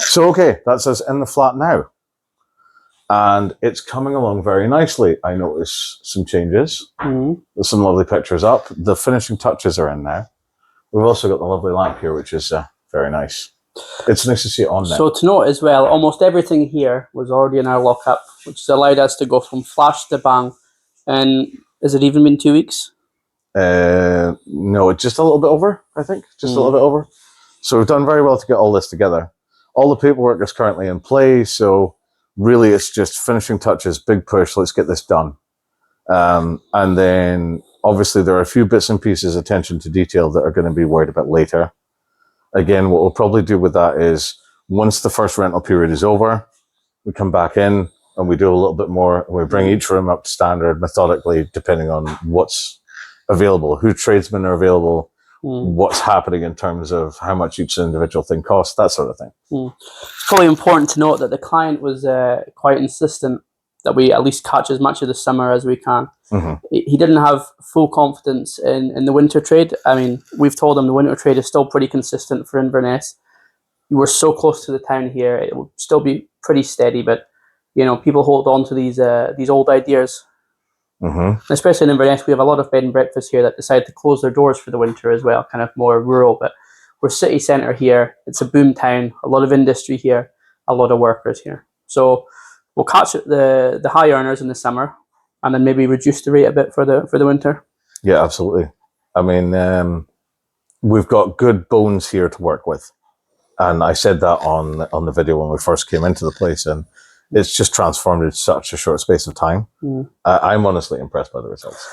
So, okay, that's us in the flat now. And it's coming along very nicely. I notice some changes. There's some lovely pictures up. The finishing touches are in now. We've also got the lovely lamp here, which is very nice. It's nice to see it on now. So to note as well, almost everything here was already in our lockup, which has allowed us to go from flash to bang. And has it even been 2 weeks? No, it's just a little bit over, I think. Just a little bit over. So we've done very well to get all this together. All the paperwork is currently in place, so really it's just finishing touches, big push, let's get this done. And then obviously there are a few bits and pieces, attention to detail, that are going to be worried about later. Again, what we'll probably do with that is once the first rental period is over, we come back in and we do a little bit more. We bring each room up to standard methodically, depending on what's available, who tradesmen are available, what's happening in terms of how much each individual thing costs, that sort of thing. It's probably important to note that the client was quite insistent that we at least catch as much of the summer as we can. He didn't have full confidence in the winter trade. I mean, we've told him the winter trade is still pretty consistent for Inverness. We're so close to the town here, it will still be pretty steady, but you know, people hold on to these old ideas. Especially in Inverness, we have a lot of bed and breakfasts here that decide to close their doors for the winter as well, kind of more rural, but we're city centre here. It's a boom town, a lot of industry here, a lot of workers here. So we'll catch the high earners in the summer and then maybe reduce the rate a bit for the winter. Yeah, absolutely. I mean, we've got good bones here to work with. And I said that on the video when we first came into the place, and it's just transformed in such a short space of time. I'm honestly impressed by the results.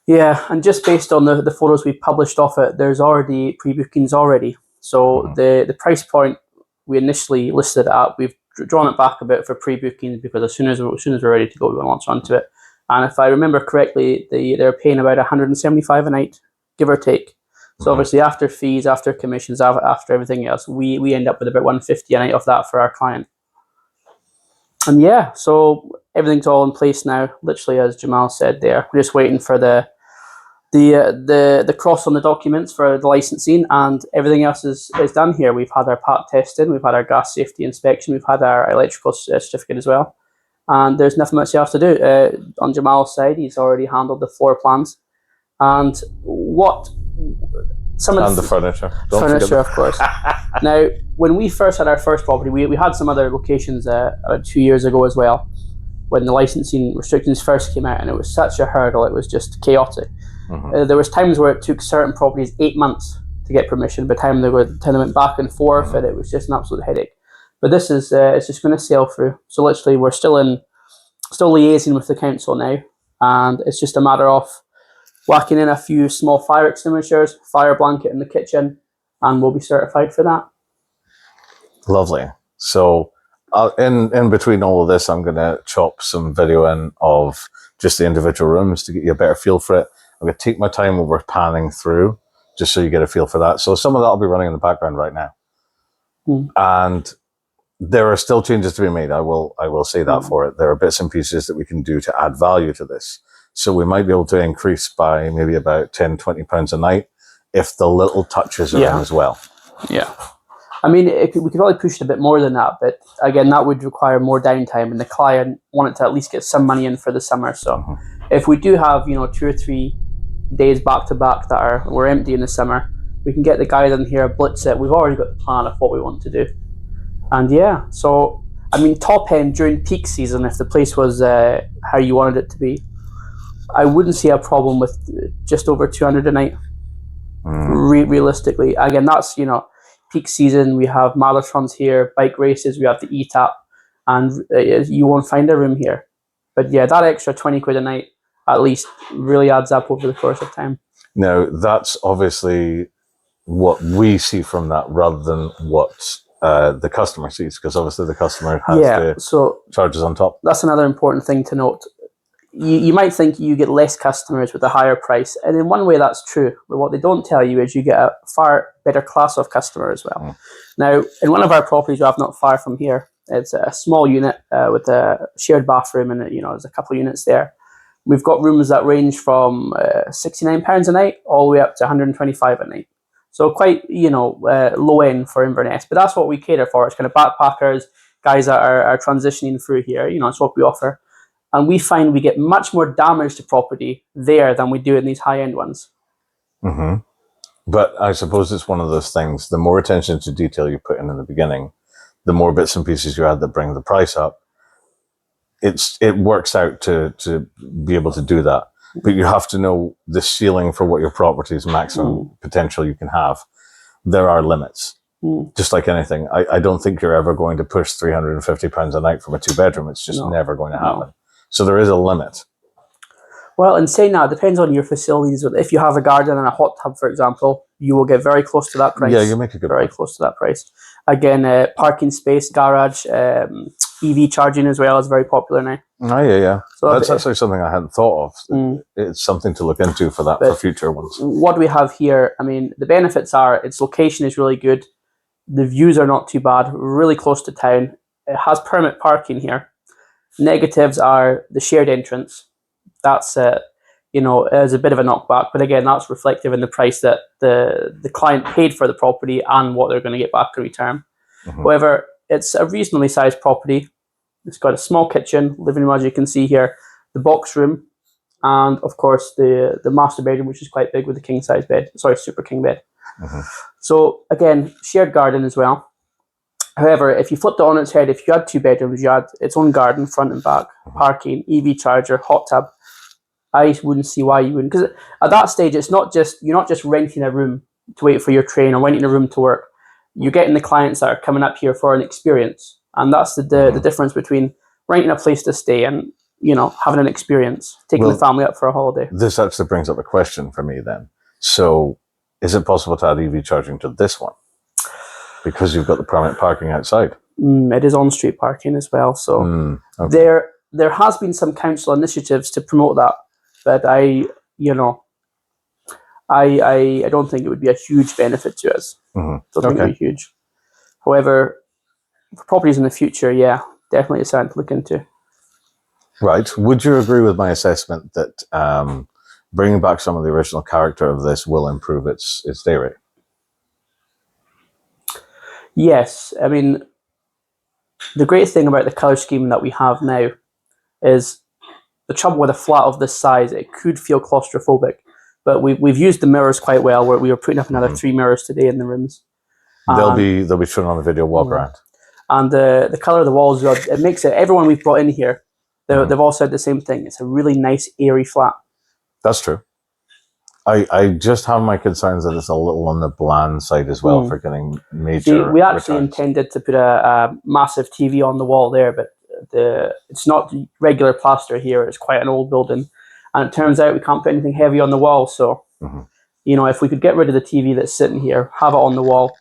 Yeah, and just based on the photos we published off it, there's already pre-bookings already. So the price point we initially listed at, we've drawn it back a bit for pre-bookings because as soon as we're ready to go, we launch onto it. And if I remember correctly, they're paying about 175 a night, give or take. So obviously after fees, after commissions, after everything else, we end up with about 150 a night of that for our client. And yeah, so everything's all in place now, literally as Jamal said there. We're just waiting for the cross on the documents for the licensing, and everything else is done here. We've had our part tested, we've had our gas safety inspection, we've had our electrical certificate as well. And there's nothing much else to do. On Jamal's side, he's already handled the floor plans. And the furniture. Furniture, of course. Now, when we first had our first property, we had some other locations 2 years ago as well, when the licensing restrictions first came out, and it was such a hurdle, it was just chaotic. There was times where it took certain properties 8 months to get permission. By the time they went back and forth, and it was just an absolute headache. But this is it's just going to sail through. So literally, we're still liaising with the council now, and it's just a matter of whacking in a few small fire extinguishers, fire blanket in the kitchen, and we'll be certified for that. Lovely. So in between all of this, I'm going to chop some video in of just the individual rooms to get you a better feel for it. I'm going to take my time over panning through, just so you get a feel for that. So some of that will be running in the background right now. And there are still changes to be made. I will say that for it. There are bits and pieces that we can do to add value to this. So we might be able to increase by maybe about 10, 20 pounds a night if the little touches are in as well. Yeah. I mean, we could probably push it a bit more than that, but again, that would require more downtime, and the client wanted to at least get some money in for the summer. So if we do have, 2 or 3 days back to back that we're empty in the summer, we can get the guys in here, blitz it. We've already got the plan of what we want to do. And yeah, so, I mean, top end during peak season, if the place was how you wanted it to be, I wouldn't see a problem with just over 200 a night. Realistically, again, that's peak season. We have marathons here, bike races. We have the ETAP, and you won't find a room here. But yeah, that extra 20 quid a night at least really adds up over the course of time. Now that's obviously what we see from that, rather than what the customer sees, because obviously the customer has the charges on top. That's another important thing to note. You might think you get less customers with a higher price, and in one way that's true, but what they don't tell you is you get a far better class of customer as well. Now, in one of our properties we have not far from here, it's a small unit with a shared bathroom, and there's a couple of units there. We've got rooms that range from £69 a night all the way up to 125 a night. So quite, low end for Inverness, but that's what we cater for. It's kind of backpackers, guys that are transitioning through here. It's what we offer. And we find we get much more damage to property there than we do in these high-end ones. Mm-hmm. But I suppose it's one of those things, the more attention to detail you put in the beginning, the more bits and pieces you add that bring the price up. It works out to be able to do that. But you have to know the ceiling for what your property's maximum potential you can have. There are limits. Just like anything. I don't think you're ever going to push £350 a night from a 2-bedroom. It's just never going to happen. So there is a limit. Well, in saying that, it depends on your facilities. If you have a garden and a hot tub, for example, you will get very close to that price. Yeah, you make a good very point. Close to that price. Again, parking space, garage, EV charging as well is very popular now. Oh, yeah. So that's actually something I hadn't thought of. It's something to look into for future ones. What we have here, the benefits are its location is really good. The views are not too bad, really close to town. It has permit parking here. Negatives are the shared entrance. That's is a bit of a knockback, but again, that's reflective in the price that the client paid for the property and what they're going to get back in return. However, it's a reasonably sized property. It's got a small kitchen, living room, as you can see here, the box room, and of course the master bedroom, which is quite big with the super king bed. So again, shared garden as well. However, if you flipped it on its head, if you had 2 bedrooms, you had its own garden, front and back, parking, EV charger, hot tub, I wouldn't see why you wouldn't. Because at that stage, you're not just renting a room to wait for your train or renting a room to work. You're getting the clients that are coming up here for an experience. And that's the difference between renting a place to stay and, having an experience, taking the family up for a holiday. This actually brings up a question for me then. So is it possible to add EV charging to this one? Because you've got the permit parking outside. It is on-street parking as well. So there has been some council initiatives to promote that, but I don't think it would be a huge benefit to us. Don't think it would be huge. However, for properties in the future, definitely it's something to look into. Right. Would you agree with my assessment that bringing back some of the original character of this will improve its day rate? Yes. The great thing about the colour scheme that we have now is the trouble with a flat of this size, it could feel claustrophobic. But we've used the mirrors quite well. We were putting up another 3 mirrors today in the rooms. They'll be shown on the video walk around. And the colour of the walls, it makes it, everyone we've brought in here, they've all said the same thing. It's a really nice, airy flat. That's true. I just have my concerns that it's a little on the bland side as well for getting major we actually returns. intended to put a massive TV on the wall there, but it's not regular plaster here. It's quite an old building. And it turns out we can't put anything heavy on the wall. So, if we could get rid of the TV that's sitting here, have it on the wall,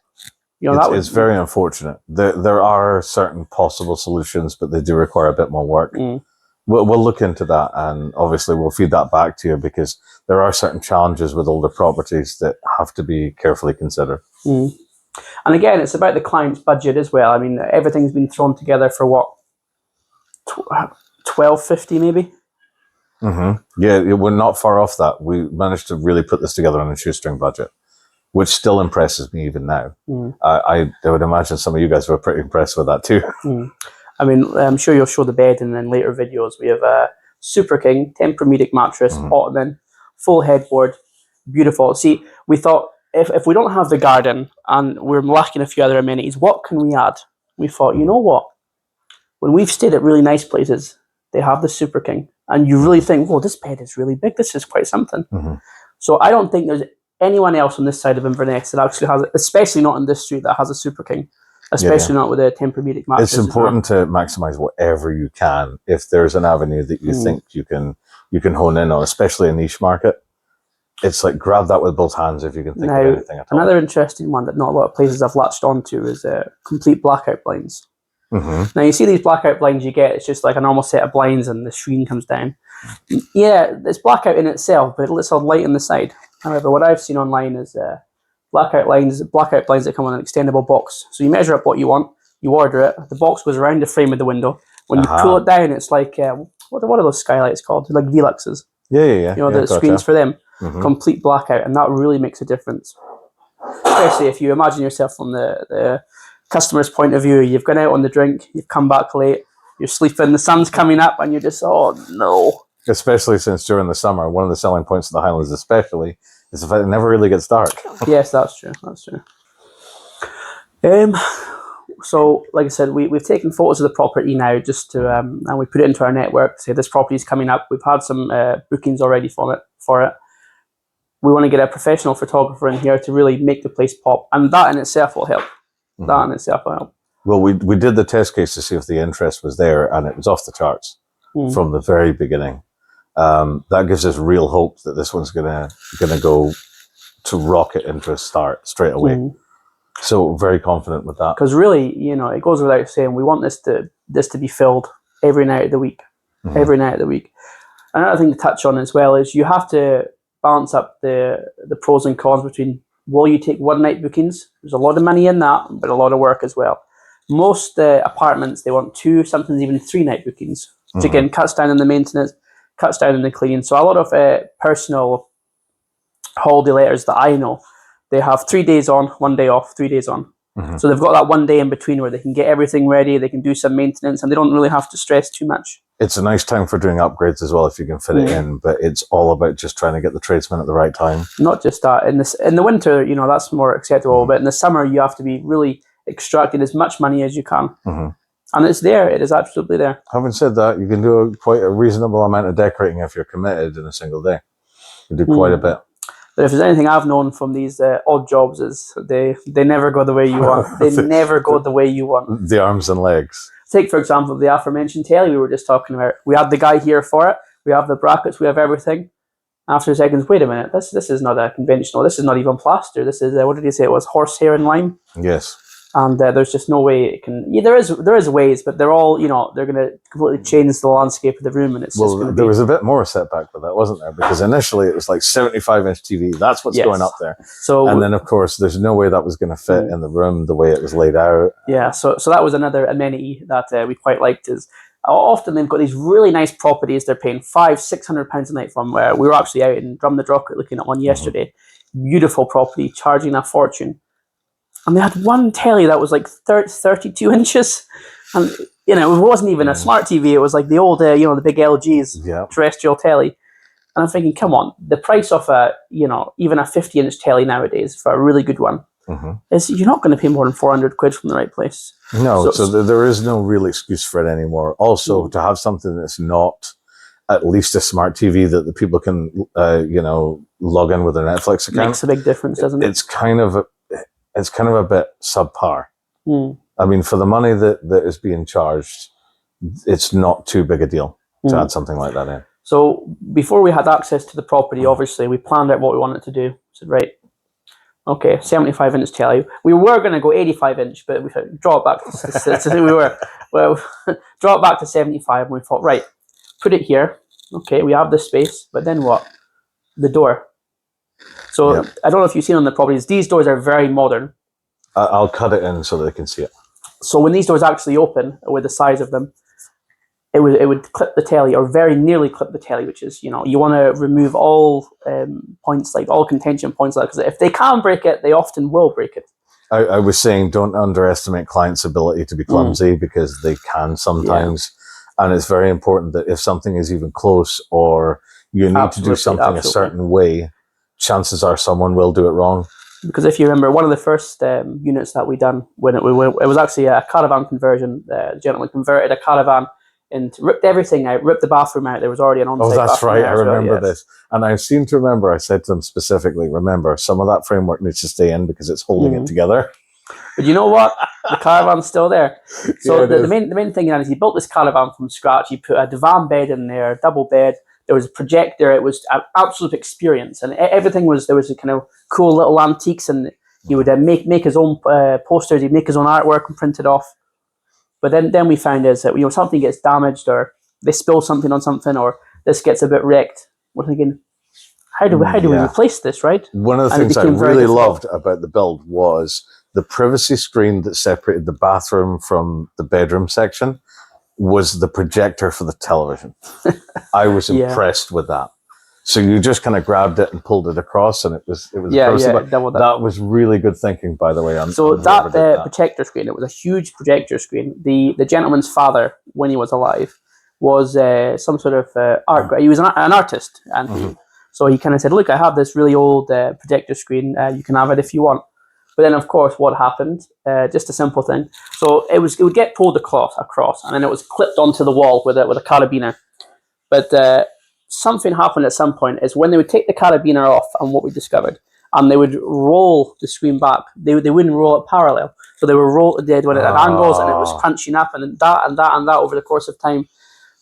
it's very unfortunate. There are certain possible solutions, but they do require a bit more work. We'll look into that, and obviously we'll feed that back to you, because there are certain challenges with older properties that have to be carefully considered. And again, it's about the client's budget as well. Everything's been thrown together for what, $1,250 maybe? Yeah, we're not far off that. We managed to really put this together on a shoestring budget, which still impresses me even now. I would imagine some of you guys were pretty impressed with that too. I'm sure you'll show the bed in then later videos. We have a Super King, Tempur-Medic mattress, ottoman, full headboard, beautiful. See, we thought if we don't have the garden and we're lacking a few other amenities, what can we add? We thought, you know what? When we've stayed at really nice places, they have the Super King. And you really think, whoa, this bed is really big. This is quite something. So I don't think there's anyone else on this side of Inverness that actually has it, especially not in this street, that has a Super King. Especially not with a Tempur-Medic mattress. It's important to maximize whatever you can. If there's an avenue that you think you can hone in on, especially a niche market, it's like grab that with both hands if you can think of anything at all. Another interesting one that not a lot of places have latched onto is complete blackout blinds. Now you see these blackout blinds you get, it's just like a normal set of blinds and the screen comes down. Yeah, it's blackout in itself, but it lets out light on the side. However, what I've seen online is blackout blinds that come on an extendable box. So you measure up what you want, you order it, the box goes around the frame of the window. When you pull it down, it's like, what are those skylights called? Like Veluxes. Yeah. The screens for them. Complete blackout, and that really makes a difference. especially if you imagine yourself from the customer's point of view. You've gone out on the drink, you've come back late, you're sleeping, the sun's coming up, and you're just, oh no. Especially since during the summer, one of the selling points of the Highlands especially is the fact it never really gets dark. Yes, that's true. That's true. So, like I said, we've taken photos of the property now just to, and we put it into our network. Say this property is coming up. We've had some bookings already for it. We want to get a professional photographer in here to really make the place pop, and that in itself will help. Mm-hmm. That in itself will help. Well, we did the test case to see if the interest was there, and it was off the charts from the very beginning. That gives us real hope that this one's gonna go to rocket interest start straight away. So very confident with that. Because really, it goes without saying, we want this to be filled every night of the week. Every night of the week. Another thing to touch on as well is you have to balance up the pros and cons between, will you take one night bookings? There's a lot of money in that, but a lot of work as well. Most apartments, they want 2, sometimes even 3 night bookings, which again cuts down on the maintenance, cuts down on the cleaning. So a lot of personal holiday letters that I know, they have 3 days on, 1 day off, 3 days on. So they've got that 1 day in between where they can get everything ready, they can do some maintenance, and they don't really have to stress too much. It's a nice time for doing upgrades as well if you can fit it in, but it's all about just trying to get the tradesmen at the right time. Not just that. In the winter, that's more acceptable, but in the summer you have to be really extracting as much money as you can. And it's there. It is absolutely there. Having said that, you can do quite a reasonable amount of decorating if you're committed in a single day. You do quite a bit. But if there's anything I've known from these odd jobs is they never go the way you want. They never go the way you want. The arms and legs. Take, for example, the aforementioned telly we were just talking about. We had the guy here for it. We have the brackets. We have everything. After seconds, wait a minute. This is not a conventional. This is not even plaster. This is, what did he say? It was horsehair and lime. Yes. And there's just no way it can. Yeah, there is ways, but they're all they're going to completely change the landscape of the room, and it's just going to be. There was a bit more setback with that, wasn't there? Because initially it was like 75-inch TV. That's what's going up there. So, and then of course there's no way that was going to fit in the room the way it was laid out. Yeah. So that was another amenity that we quite liked. Is often they've got these really nice properties. They're paying £500-600 a night from. Where we were actually out in Drumnadrochit looking at one yesterday. Beautiful property, charging a fortune. And they had one telly that was like 32 inches. And, it wasn't even a smart TV. It was like the old, the big LGs, terrestrial telly. And I'm thinking, come on, the price of even a 50-inch telly nowadays for a really good one is you're not going to pay more than £400 from the right place. No, so there is no real excuse for it anymore. Also, to have something that's not at least a smart TV that the people can, log in with their Netflix account. Makes a big difference, doesn't it? It's kind of a bit subpar. I mean, for the money that is being charged, it's not too big a deal to add something like that in. So before we had access to the property, obviously, we planned out what we wanted to do. We said, right, okay, 75-inch telly. We were going to go 85-inch, but we thought, draw it back. Draw it back to 75, and we thought, right, put it here. Okay, we have this space, but then what? The door. So I don't know if you've seen on the properties, these doors are very modern. I'll cut it in so that they can see it. So when these doors actually open, with the size of them, it would clip the telly, or very nearly clip the telly, which is, you want to remove all points, like all contention points, because if they can break it, they often will break it. I was saying, don't underestimate clients' ability to be clumsy, because they can sometimes. And it's very important that if something is even close, or you need to do something a certain way, chances are someone will do it wrong. Because if you remember, one of the first units that we done, when it was actually a caravan conversion. The gentleman converted a caravan and ripped everything out, ripped the bathroom out. There was already an on-site bathroom. Oh, that's right. I remember yes. this. And I seem to remember, I said to him specifically, remember, some of that framework needs to stay in because it's holding it together. But you know what? The caravan's still there. So the main thing is he built this caravan from scratch. He put a divan bed in there, double bed. There was a projector. It was an absolute experience, and everything was. There was a kind of cool little antiques, and he would make his own posters. He'd make his own artwork and print it off. But then we found is that something gets damaged, or they spill something on something, or this gets a bit wrecked. We're thinking, how do we replace this? Right. One of the things I really loved about the build was the privacy screen that separated the bathroom from the bedroom section. Was the projector for the television. I was impressed with that. So you just kind of grabbed it and pulled it across, and it was double that. That was really good thinking, by the way. So that projector screen, it was a huge projector screen. The gentleman's father, when he was alive, was some sort of art. He was an artist, and so he kind of said, "Look, I have this really old projector screen. You can have it if you want." But then, of course, what happened? Just a simple thing. So it would get pulled across, and then it was clipped onto the wall with a carabiner. But something happened at some point. Is when they would take the carabiner off, and what we discovered, and they would roll the screen back. They wouldn't roll it parallel. So they were they went at angles, and it was crunching up, and that over the course of time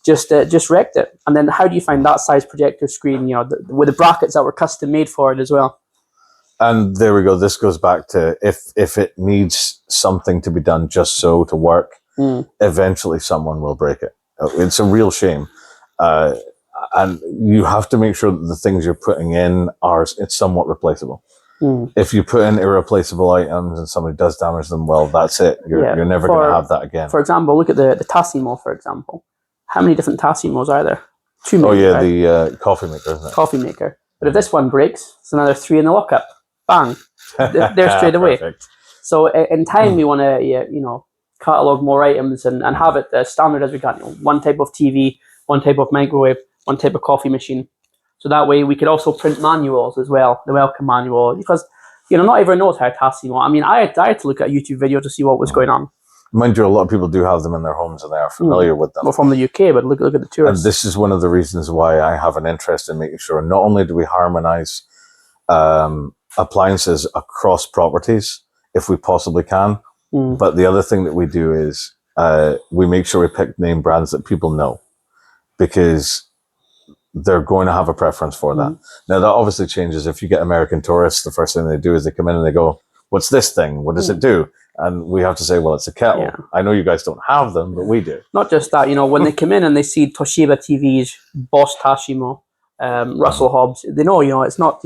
just wrecked it. And then how do you find that size projector screen? With the brackets that were custom made for it as well. And there we go. This goes back to if it needs something to be done just so to work, eventually someone will break it. It's a real shame. And you have to make sure that the things you're putting in it's somewhat replaceable. If you put in irreplaceable items and somebody does damage them, well, that's it. You're never going to have that again. For example, look at the Tassimo, for example. How many different Tassimos are there? 2 million. Oh, yeah, right? The coffee maker, isn't it? Coffee maker. But if this one breaks, it's another 3 in the lockup. Bang. They're straight away. Perfect. So in time, we want to, catalog more items and have it as standard as we can. One type of TV, one type of microwave, one type of coffee machine. So that way we could also print manuals as well, the welcome manual, because not everyone knows how Tassimo. I mean, I had to look at a YouTube video to see what was going on. Mind you, a lot of people do have them in their homes and they are familiar with them. Well, from the UK, but look at the tourists. And this is one of the reasons why I have an interest in making sure not only do we harmonize appliances across properties, if we possibly can, but the other thing that we do is we make sure we pick name brands that people know, because they're going to have a preference for that. Now, that obviously changes if you get American tourists. The first thing they do is they come in and they go, "What's this thing? What does it do?" And we have to say, well, it's a kettle. Yeah. I know you guys don't have them, but we do. Not just that, when they come in and they see Toshiba TVs, Bosch Tassimo, Russell Hobbs, they know, it's not,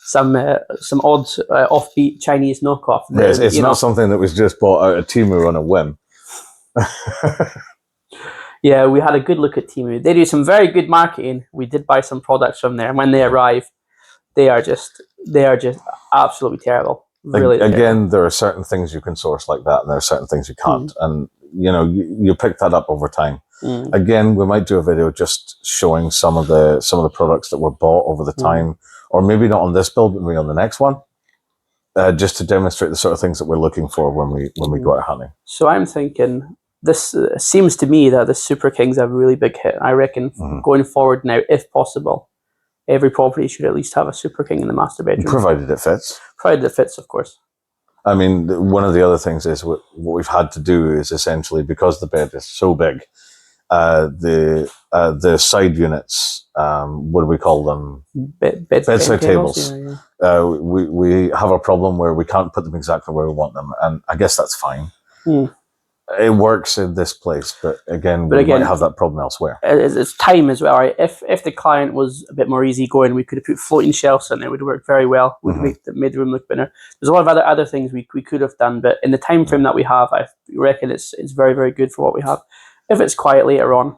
some odd offbeat Chinese knockoff. It's not something that was just bought out of Temu on a whim. Yeah, we had a good look at Temu. They do some very good marketing. We did buy some products from there. And when they arrive, they are just absolutely terrible. Really again, there are certain things you can source like that, and there are certain things you can't. And you pick that up over time. Again, we might do a video just showing some of the products that were bought over the time, or maybe not on this build, but maybe on the next one, just to demonstrate the sort of things that we're looking for when we go out hunting. So I'm thinking, this seems to me that the Super King's a really big hit. I reckon going forward now, if possible, every property should at least have a Super King in the master bedroom. Provided it fits. Provided it fits, of course. I mean, one of the other things is what we've had to do is essentially, because the bed is so big, the side units, what do we call them? Bedside tables. Yeah. We have a problem where we can't put them exactly where we want them, and I guess that's fine. It works in this place, but again, we might have that problem elsewhere. It's time as well, right? If the client was a bit more easygoing, we could have put floating shelves in there. It would work very well. Would make the room look better. There's a lot of other things we could have done, but in the time frame that we have, I reckon it's very, very good for what we have. If it's quiet later on,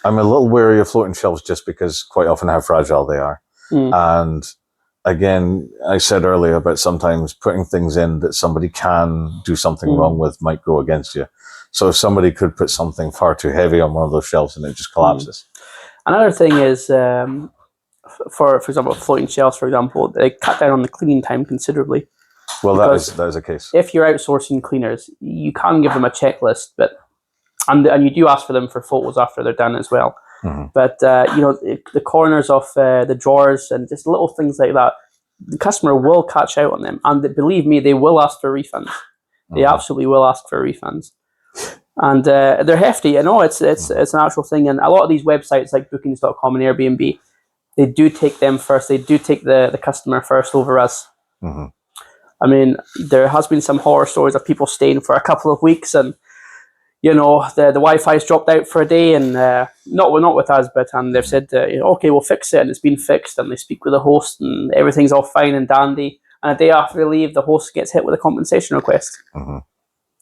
I'm a little wary of floating shelves just because quite often how fragile they are, and again, I said earlier about sometimes putting things in that somebody can do something wrong with might go against you. So if somebody could put something far too heavy on one of those shelves and it just collapses. Another thing is, for example, floating shelves, for example, they cut down on the cleaning time considerably. Well, that is a case. If you're outsourcing cleaners, you can give them a checklist, and you do ask for them for photos after they're done as well. But the corners of the drawers and just little things like that, the customer will catch out on them, and believe me, they will ask for refunds. They absolutely will ask for refunds, and they're hefty. I know it's an actual thing, and a lot of these websites like Bookings.com and Airbnb, they do take them first. They do take the customer first over us. I mean, there has been some horror stories of people staying for a couple of weeks and the Wi-Fi's dropped out for a day, and not with us, but they've said, okay, we'll fix it, and it's been fixed, and they speak with the host, and everything's all fine and dandy, and a day after they leave, the host gets hit with a compensation request.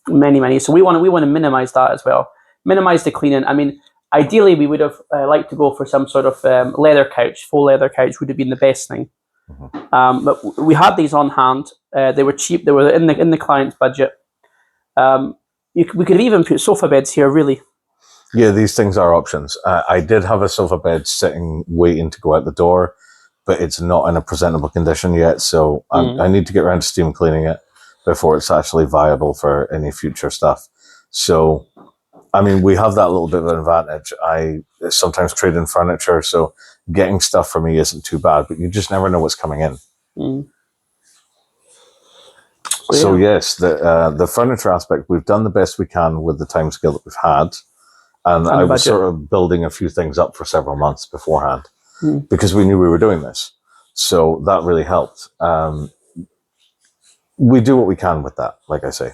Many. So we want to minimize that as well. Minimize the cleaning. I mean, ideally, we would have liked to go for some sort of leather couch. Faux leather couch would have been the best thing. But we had these on hand. They were cheap. They were in the client's budget. We could have even put sofa beds here, really. Yeah, these things are options. I did have a sofa bed sitting, waiting to go out the door, but it's not in a presentable condition yet. So I need to get around to steam cleaning it before it's actually viable for any future stuff. So, I mean, we have that little bit of an advantage. I sometimes trade in furniture, so getting stuff for me isn't too bad, but you just never know what's coming in. So yes, the furniture aspect, we've done the best we can with the timescale that we've had. And I was sort of building a few things up for several months beforehand because we knew we were doing this. So that really helped. We do what we can with that, like I say.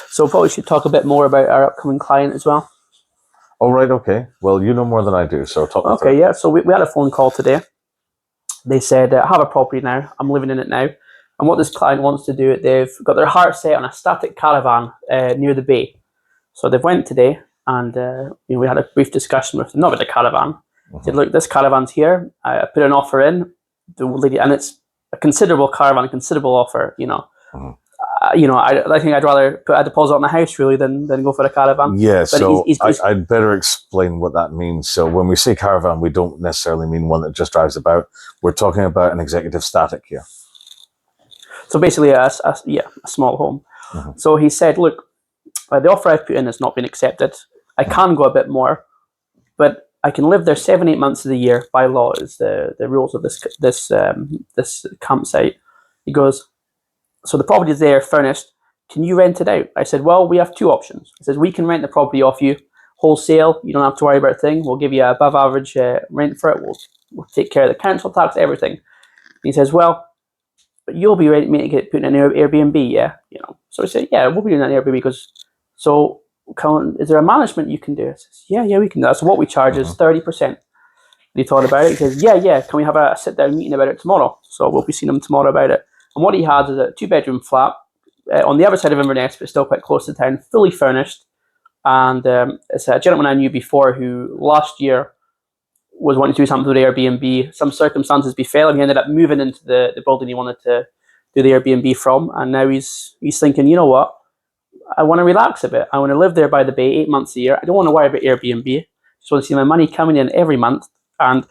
So probably should talk a bit more about our upcoming client as well. Oh, right, okay. Well, you know more than I do, so talk me through. Okay, yeah. So we had a phone call today. They said, I have a property now. I'm living in it now. And what this client wants to do, they've got their heart set on a static caravan near the bay. So they've went today. And we had a brief discussion with them, not with the caravan. Said, look, this caravan's here. I put an offer in, and it's a considerable caravan, considerable offer. I think I'd rather put a deposit on the house really than go for a caravan. Yeah, but so I'd better explain what that means. So when we say caravan, we don't necessarily mean one that just drives about. We're talking about an executive static here. So basically, a small home. So he said, look, the offer I've put in has not been accepted. I can go a bit more, but I can live there 7-8 months of the year by law is the rules of this campsite. He goes, so the property is there, furnished. Can you rent it out? I said, well, we have two options. He says, we can rent the property off you wholesale. You don't have to worry about a thing. We'll give you an above average rent for it. We'll take care of the council tax, everything. And he says, well, but you'll be ready to get put in an Airbnb, yeah? So I said, yeah, we'll be doing an Airbnb because so. Is there a management you can do? I says, yeah, we can do that. So what we charge is 30%. And he thought about it. He says, yeah, can we have a sit-down meeting about it tomorrow? So we'll be seeing him tomorrow about it. And what he has is a 2-bedroom flat on the other side of Inverness, but still quite close to town, fully furnished. And it's a gentleman I knew before who last year was wanting to do something with Airbnb. Some circumstances befell, and he ended up moving into the building he wanted to do the Airbnb from. And now he's thinking, you know what? I want to relax a bit. I want to live there by the bay 8 months a year. I don't want to worry about Airbnb. Just want to see my money coming in every month. And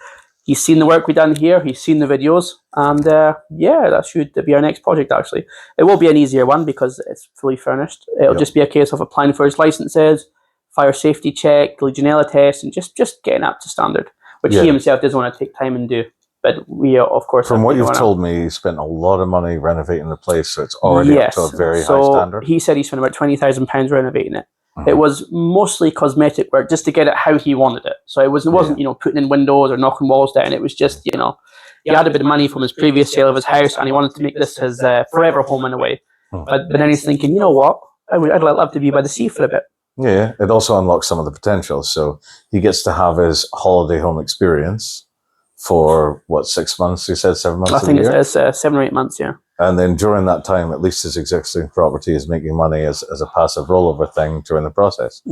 he's seen the work we've done here. He's seen the videos. And that should be our next project, actually. It will be an easier one because it's fully furnished. It'll just be a case of applying for his licenses, fire safety check, Legionella test, and just getting up to standard, which he himself does want to take time and do. But we, of course... From what you've told me, he spent a lot of money renovating the place, so it's already up to a very high standard. He said he spent about £20,000 renovating it. It was mostly cosmetic work just to get it how he wanted it. So it wasn't putting in windows or knocking walls down. It was just, he had a bit of money from his previous sale of his house and he wanted to make this his forever home in a way. But then he's thinking, you know what? I'd love to be by the sea for a bit. Yeah, it also unlocks some of the potential. So he gets to have his holiday home experience for 6 months? You said 7 months. I think it's 7 or 8 months. Yeah. And then during that time, at least his existing property is making money as a passive rollover thing during the process,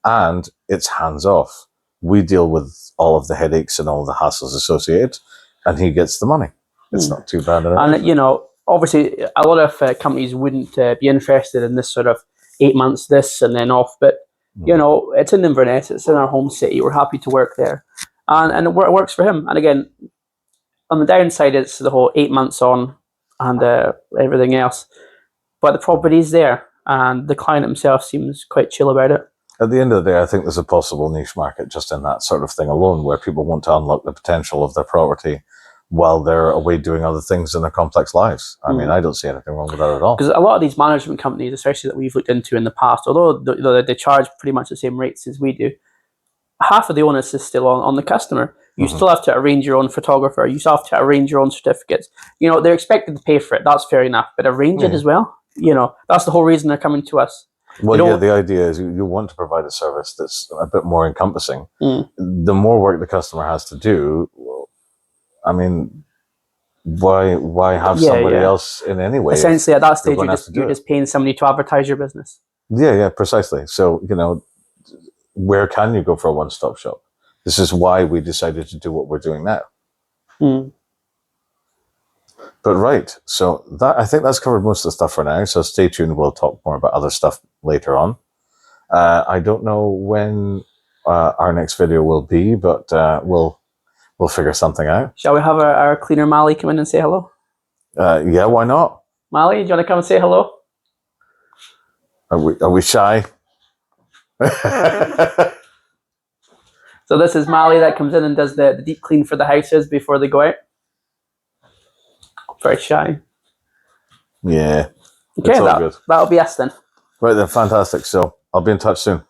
and it's hands off. We deal with all of the headaches and all the hassles associated, and he gets the money. It's not too bad. And obviously, a lot of companies wouldn't be interested in this sort of 8 months this and then off, but it's in Inverness. It's in our home city. We're happy to work there. And it works for him. And again, on the downside, it's the whole 8 months on and everything else. But the property's there, and the client himself seems quite chill about it. At the end of the day, I think there's a possible niche market just in that sort of thing alone, where people want to unlock the potential of their property while they're away doing other things in their complex lives. I mean, I don't see anything wrong with that at all. Because a lot of these management companies, especially that we've looked into in the past, although they charge pretty much the same rates as we do, half of the onus is still on the customer. You still have to arrange your own photographer. You still have to arrange your own certificates. They're expected to pay for it. That's fair enough. But arrange it as well. That's the whole reason they're coming to us. Well, the idea is you want to provide a service that's a bit more encompassing. The more work the customer has to do, I mean, why have somebody else in any way? Essentially, at that stage, you're just paying somebody to advertise your business. Yeah, precisely. So, where can you go for a one-stop shop? This is why we decided to do what we're doing now. Mm. But right, so that I think that's covered most of the stuff for now. So stay tuned. We'll talk more about other stuff later on. I don't know when our next video will be, but we'll figure something out. Shall we have our cleaner Mally come in and say hello? Yeah, why not? Mally, do you want to come and say hello? Are we shy? So this is Mally that comes in and does the deep clean for the houses before they go out. Very shy. Yeah. Okay, that'll be us then. Right then, fantastic. So I'll be in touch soon.